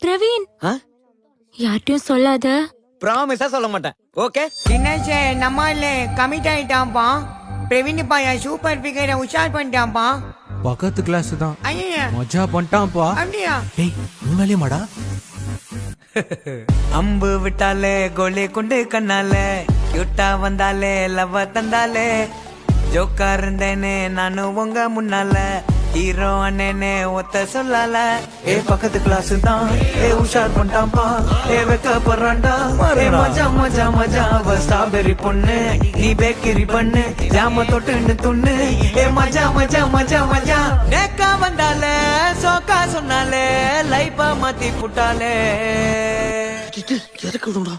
பிரவீன், யார்ட்டையும் சொல்லாத. ப்ராமிஸா சொல்ல மாட்டேன். ஓகே தினேஷ் நம்மள கமிட் ஆயிட்டான்ப்பா. பிரவீன் பாயா சூப்பர் ஃபிகரை உஷார் பண்ணிட்டான்ப்பா. பக்கத்து கிளாஸ் தான். ஐயா மஜா பண்ணிட்டான்ப்பா. அப்படியா? ஏய் உண்மையிலேயே மாடா. அம்பு விட்டாலே கோலி குண்டு கண்ணாலே கியூட்டா வந்தாலே லவ் தந்தாலே ஜோக்கா இருந்தேனே நானும் உங்க முன்னால ஹீரோ அண்ணனே ஒத்த சொல்லால. ஏ பக்கத்து கிளாஸ் தான் ஏ உஷார் பண்ணிட்டான்பா ஏ வெக்க போறான்டா ஏ மஜா மஜா மஜா அவ ஸ்ட்ராபெரி பொண்ணு நீ பேக்கரி பண்ணு ஜாம தொட்டுன்னு துண்ணு ஏ மஜா மஜா மஜா மஜா நேக்கா வந்தாலே சோக்கா சொன்னாலே லைஃபா மாத்தி புட்டாலே. எதுக்கு விடுடா